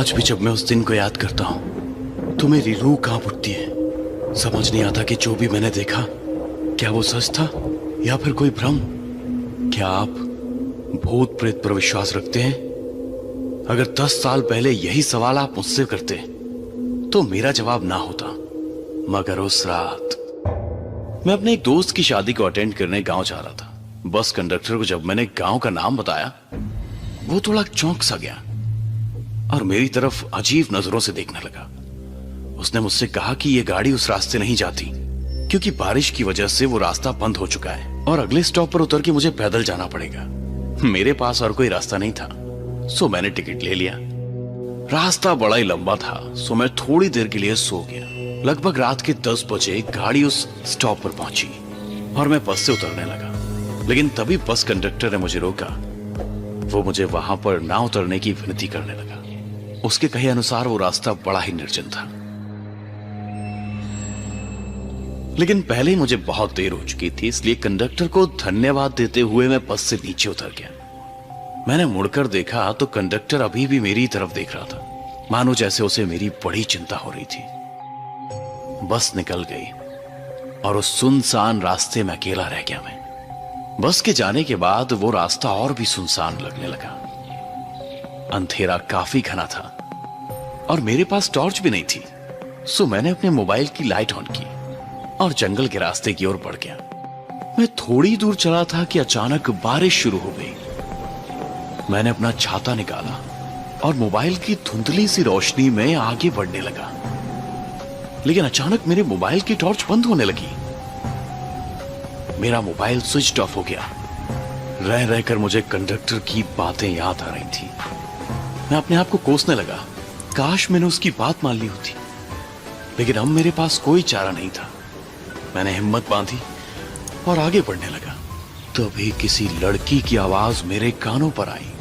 आज भी जब मैं उस दिन को याद करता हूँ तो मेरी रूह कांप उठती है। समझ नहीं आता कि जो भी मैंने देखा क्या वो सच था या फिर कोई भ्रम। क्या आप भूत प्रेत पर विश्वास रखते हैं? अगर 10 साल पहले यही सवाल आप मुझसे करते तो मेरा जवाब ना होता। मगर उस रात मैं अपने एक दोस्त की शादी को अटेंड करने गांव जा रहा था। बस कंडक्टर को जब मैंने गांव का नाम बताया वो थोड़ा चौंक सा गया और मेरी तरफ अजीब नजरों से देखने लगा। उसने मुझसे कहा कि यह गाड़ी उस रास्ते नहीं जाती क्योंकि बारिश की वजह से वो रास्ता बंद हो चुका है और अगले स्टॉप पर उतर के मुझे पैदल जाना पड़ेगा। मेरे पास और कोई रास्ता नहीं था, सो मैंने टिकट ले लिया। रास्ता बड़ा ही लंबा था, सो मैं थोड़ी देर के लिए सो गया। लगभग रात के 10 बजे गाड़ी उस स्टॉप पर पहुंची और मैं बस से उतरने लगा, लेकिन तभी बस कंडक्टर ने मुझे रोका। वो मुझे वहां पर ना उतरने की विनती करने लगा। उसके कहे अनुसार वो रास्ता बड़ा ही निर्जन था, लेकिन पहले ही मुझे बहुत देर हो चुकी थी, इसलिए कंडक्टर को धन्यवाद देते हुए मैं बस से नीचे उतर गया। मैंने मुड़कर देखा तो कंडक्टर अभी भी मेरी तरफ देख रहा था, मानो जैसे उसे मेरी बड़ी चिंता हो रही थी। बस निकल गई और उस सुनसान रास्ते में अकेला रह गया मैं। बस के जाने के बाद वो रास्ता और भी सुनसान लगने लगा। अंधेरा काफी घना था और मेरे पास टॉर्च भी नहीं थी, सो मैंने अपने मोबाइल की लाइट ऑन की और जंगल के रास्ते की ओर बढ़ गया। मैं थोड़ी दूर चला था कि अचानक बारिश शुरू हो गई। मैंने अपना छाता निकाला और मोबाइल की धुंधली सी रोशनी में आगे बढ़ने लगा, लेकिन अचानक मेरे मोबाइल की टॉर्च बंद होने लगी। मेरा मोबाइल स्विच ऑफ हो गया। रह रहकर मुझे कंडक्टर की बातें याद आ रही थी। मैं अपने आप को कोसने लगा, काश मैंने उसकी बात मान ली होती, लेकिन अब मेरे पास कोई चारा नहीं था। मैंने हिम्मत बांधी और आगे बढ़ने लगा। तभी किसी लड़की की आवाज मेरे कानों पर आई।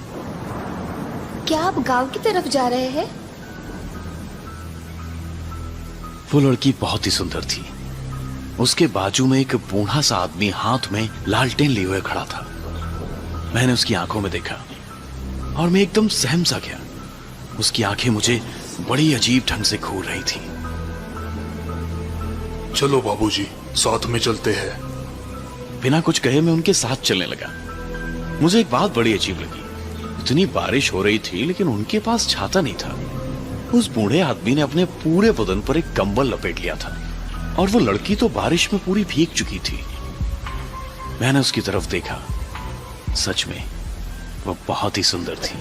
क्या आप गांव की तरफ जा रहे हैं? वो लड़की बहुत ही सुंदर थी। उसके बाजू में एक बूढ़ा सा आदमी हाथ में लालटेन लिए हुए खड़ा था। मैंने उसकी आंखों में देखा और मैं एकदम सहम सा गया। उसकी आंखें मुझे बड़ी अजीब ढंग से घूर रही थी। चलो बाबूजी, साथ में चलते हैं। बिना कुछ कहे मैं उनके साथ चलने लगा। मुझे एक बात बड़ी अजीब लगी। इतनी बारिश हो रही थी लेकिन उनके पास छाता नहीं था। उस बूढ़े आदमी ने अपने पूरे बदन पर एक कंबल लपेट लिया था और वो लड़की तो बारिश में पूरी भीग चुकी थी। मैंने उसकी तरफ देखा। सच में वो बहुत ही सुंदर थी।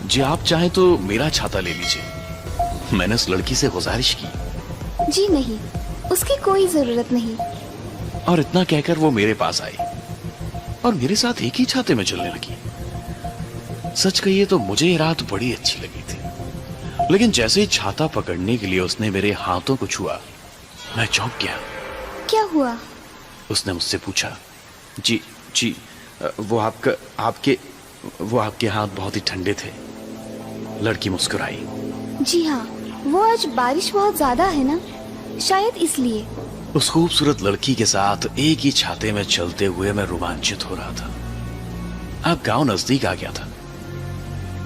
जी आप चाहें तो मेरा छाता ले लीजिए। मैंने उस लड़की से गुजारिश की। जी नहीं, उसकी कोई जरूरत नहीं। और इतना कहकर वो मेरे पास आई और मेरे साथ एक ही छाते में चलने लगी। सच कहिए तो मुझे ये रात बड़ी अच्छी लगी थी, लेकिन जैसे ही छाता पकड़ने के लिए उसने मेरे हाथों को छुआ, मैं चौंक गया। क्या हुआ? उसने मुझसे पूछा। जी जी, वो आपके हाथ बहुत ही ठंडे थे। लड़की मुस्कुराई। जी हाँ, वो आज बारिश बहुत ज्यादा है ना, शायद इसलिए। उस खूबसूरत लड़की के साथ एक ही छाते में चलते हुए मैं रोमांचित हो रहा था। अब गांव नजदीक आ गया था।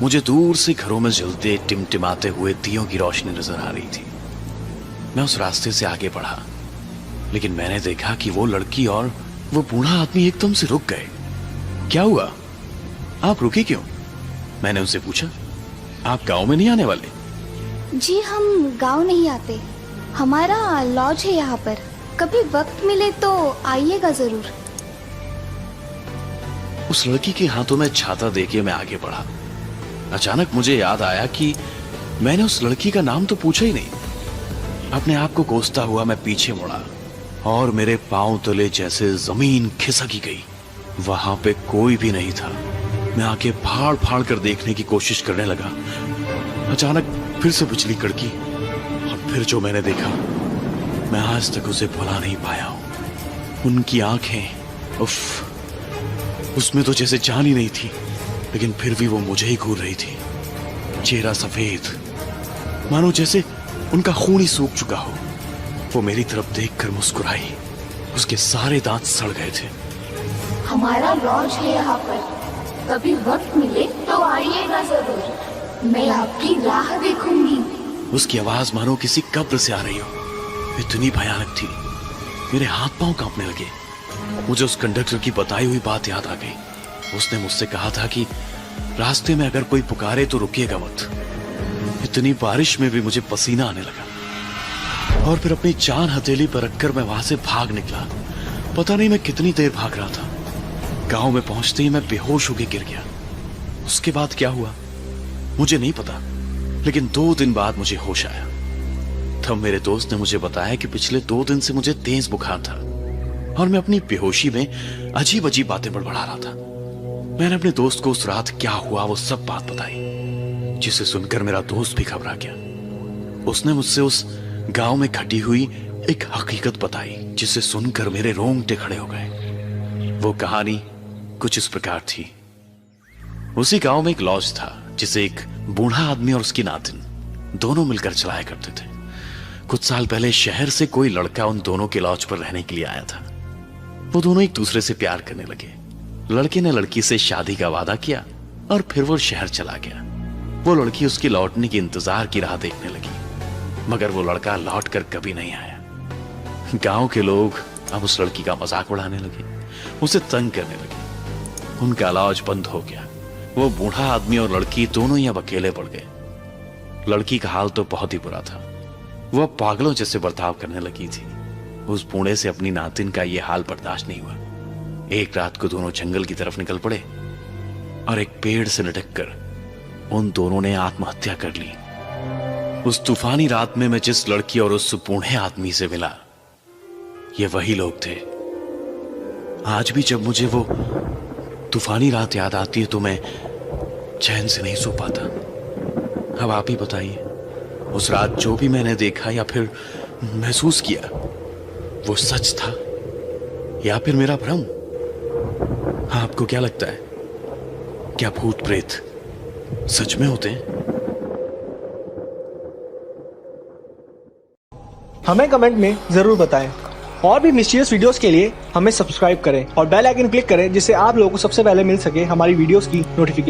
मुझे दूर से घरों में जलते टिमटिमाते हुए दियों की रोशनी नजर आ रही थी। मैं उस रास्ते से आगे बढ़ा, लेकिन मैंने देखा कि वो लड़की और वो बूढ़ा आदमी एकदम से रुक गए। क्या हुआ? आप रुके क्यों? मैंने उनसे पूछा। आप गांव में नहीं आने वाले? जी हम गांव नहीं आते, हमारा लॉज है यहाँ पर। कभी वक्त मिले तो आइएगा जरूर। उस लड़की के हाथों में छाता देके मैं आगे बढ़ा। अचानक मुझे याद आया कि मैंने उस लड़की का नाम तो पूछा ही नहीं। अपने आप को कोसता हुआ मैं पीछे मुड़ा और मेरे पांव तले जैसे जमीन खिसकी गई। वहां पे कोई भी नहीं था। मैं आंखें फाड़ फाड़ कर देखने की कोशिश करने लगा। अचानक फिर से बिजली कड़की और फिर जो मैंने देखा, मैं आज तक उसे भुला नहीं पाया हूं। उनकी आंखें, उफ, उसमें तो जैसे जान ही नहीं थी, लेकिन फिर भी वो मुझे ही घूर रही थी। चेहरा सफेद, मानो जैसे उनका खून ही सूख चुका हो। वो मेरी तरफ देखकर मुस्कुराई। उसके सारे दांत सड़ गए थे। हमारा लॉज है यहाँ पर, कभी वक्त मिले तो आइएगा जरूर। मैं आपकी राह देखूंगी। उसकी आवाज मानो किसी कब्र से आ रही हो, इतनी भयानक थी। मेरे हाथ पांव कांपने लगे। मुझे उस कंडक्टर की बताई हुई बात याद आ गई। उसने मुझसे कहा था कि रास्ते में अगर कोई पुकारे तो रुकिएगा मत। इतनी बारिश में भी मुझे पसीना आने लगा और फिर अपनी जान हथेली पर रखकर मैं वहां से भाग निकला। पता नहीं मैं कितनी देर भाग रहा था। गांव में पहुंचते ही मैं बेहोश होकर गिर गया। उसके बाद क्या हुआ मुझे नहीं पता, लेकिन 2 दिन बाद मुझे होश आया। तब मेरे दोस्त ने मुझे बताया कि पिछले 2 दिन से मुझे तेज बुखार था और मैं अपनी बेहोशी में अजीब अजीब बातें बड़बड़ा रहा था। मैंने अपने दोस्त को उस रात क्या हुआ वो सब बात बताई, जिसे सुनकर मेरा दोस्त भी घबरा गया। उसने मुझसे उस गांव में घटी हुई एक हकीकत बताई, जिसे सुनकर मेरे रोंगटे खड़े हो गए। वो कहानी कुछ इस प्रकार थी। उसी गांव में एक लॉज था, जिसे एक बूढ़ा आदमी और उसकी नातिन दोनों मिलकर चलाया करते थे। कुछ साल पहले शहर से कोई लड़का उन दोनों के लॉज पर रहने के लिए आया था। वो दोनों एक दूसरे से प्यार करने लगे। लड़के ने लड़की से शादी का वादा किया और फिर वो शहर चला गया। वो लड़की उसके लौटने के इंतजार की राह देखने लगी, मगर वो लड़का लौट कर कभी नहीं आया। गांव के लोग अब उस लड़की का मजाक उड़ाने लगे, उसे तंग करने लगे। उनका लॉज बंद हो गया। वो बूढ़ा आदमी और लड़की दोनों ही अब अकेले पड़ गए। लड़की का हाल तो बहुत ही बुरा था। वो अब पागलों जैसे बर्ताव करने लगी थी। उस बूढ़े से अपनी नातिन का ये हाल बर्दाश्त नहीं हुआ। एक रात को दोनों जंगल की तरफ निकल पड़े और एक पेड़ से लटककर उन दोनों ने आत्महत्या कर ली। उस तूफानी रात में मैं जिस लड़की और उस बूढ़े आदमी से मिला, ये वही लोग थे। आज भी जब मुझे वो तूफानी रात याद आती है तो मैं चैन से नहीं सो पाता। अब आप ही बताइए, उस रात जो भी मैंने देखा या फिर महसूस किया, वो सच था या फिर मेरा भ्रम? आपको क्या लगता है, क्या भूत प्रेत सच में होते हैं? हमें कमेंट में जरूर बताएं। और भी मिस्टीरियस वीडियोस के लिए हमें सब्सक्राइब करें और बेल आइकन क्लिक करें, जिससे आप लोगों को सबसे पहले मिल सके हमारी वीडियोस की नोटिफिकेशन।